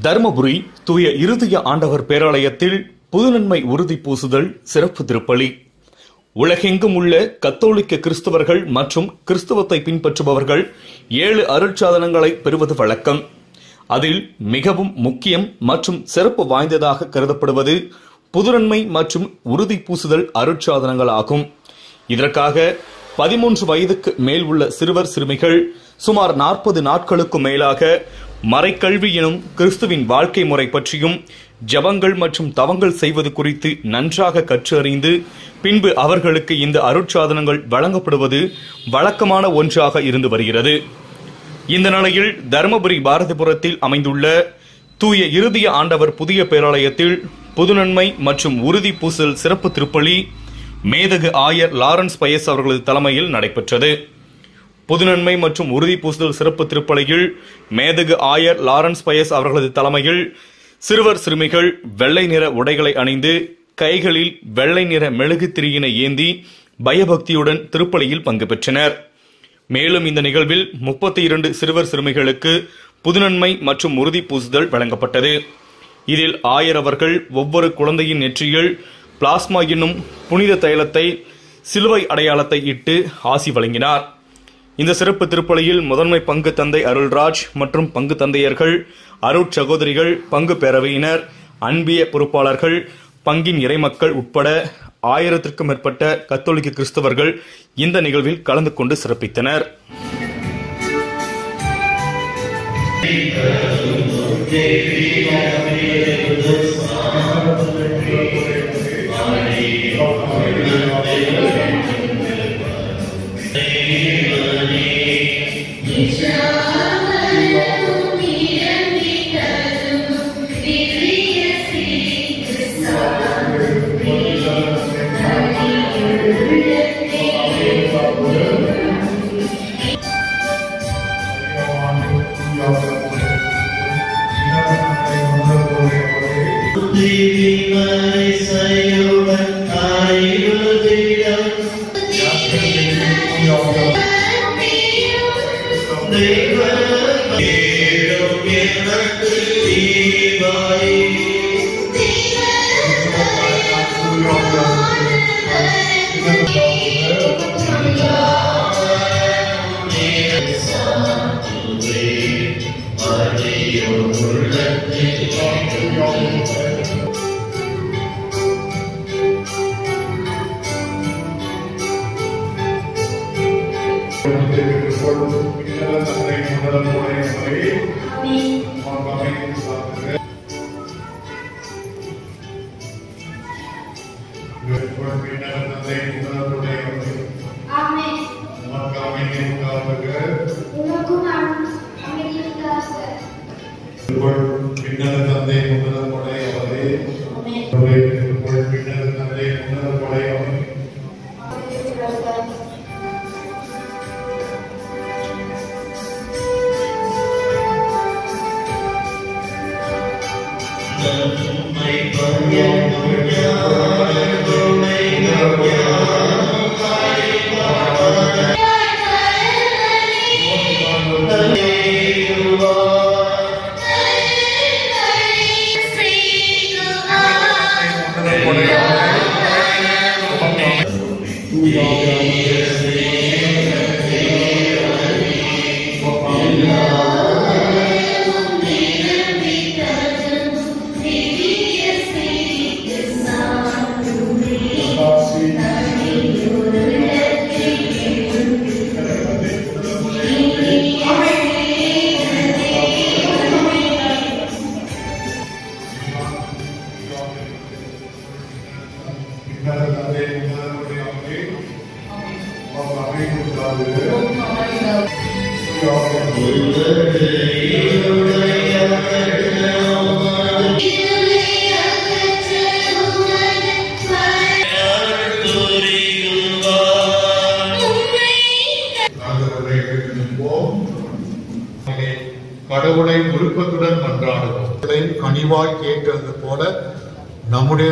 தர்மபுரி தூய இருதய ஆண்டவர் பேராலயத்தில் புதுநன்மை உறுதி பூசுதல் சிறப்பு திருப்பலி. உலகெங்கும் உள்ள கத்தோலிக்க கிறிஸ்தவர்கள் மற்றும் கிறிஸ்தவத்தை பின்பற்றுபவர்கள் 7 அருட்சாதனங்களை பெறுவது வழக்கம். அதில் மிகவும் முக்கியம் மற்றும் சிறப்பு வாய்ந்ததாக கருதப்படுவது புதுநன்மை மற்றும் உறுதி பூசுதல் அருட்சாதனங்கள் ஆகும். இதற்காக 13 வயதுக்கு மேல் உள்ள சிறுவர் சிறுமிகள் சுமார் 40 நாட்களுக்கு மேலாக மறைக்கல்வி எனும் கிறிஸ்துவின் வாழ்க்கை முறை பற்றியும் ஜபங்கள் மற்றும் தவங்கள் செய்வது குறித்து நன்றாக கற்றறிந்து பின்பு அவர்களுக்கு இந்த அருட்சாதனங்கள் வழங்கப்படுவது வழக்கமான ஒன்றாக இருந்து வருகிறது. இந்த நிலையில் தர்மபுரி பாரதிபுரத்தில் அமைந்துள்ள தூய இருதய ஆண்டவர் புதிய பேராலயத்தில் புதுநன்மை மற்றும் உறுதி பூசல் சிறப்பு திருப்பலி மேதகு ஆயர் லாரன்ஸ் பயஸ் அவர்களது தலைமையில் நடைபெற்றது. புதுநன்மை மற்றும் உறுதி பூசுதல் சிறப்பு திருப்பலியில் மேதகு ஆயர் லாரன்ஸ் பயஸ் அவர்களது தலைமையில் சிறுவர் சிறுமிகள் வெள்ளை நிற உடைகளை அணிந்து கைகளில் வெள்ளை நிற மெழுகு திரியினை ஏந்தி பயபக்தியுடன் திருப்பலியில் பங்கு பெற்றனர். மேலும் இந்த நிகழ்வில் 32 சிறுவர் சிறுமிகளுக்கு புதுநன்மை மற்றும் உறுதி பூசுதல் வழங்கப்பட்டது. இதில் ஆயர் அவர்கள் ஒவ்வொரு குழந்தையின் நெற்றியில் பிளாஸ்மா என்னும் புனித தைலத்தை சிலுவை அடையாளத்தை இட்டு ஆசி வழங்கினார். இந்த சிறப்பு திருப்பலியில் முதன்மை பங்கு தந்தை அருள்ராஜ் மற்றும் பங்கு தந்தையர்கள், அருட்சகோதரிகள், பங்கு பேரவையினர், அன்பிய பொறுப்பாளர்கள், பங்கின் இறைமக்கள் உட்பட 1000க்கும் மேற்பட்ட கத்தோலிக்க கிறிஸ்தவர்கள் இந்த நிகழ்வில் கலந்து கொண்டு சிறப்பித்தனர். கடவுளை விருப்பத்துடன் மன்றாடுவோம். கனிவாய் கேட்டது போல நம்முடைய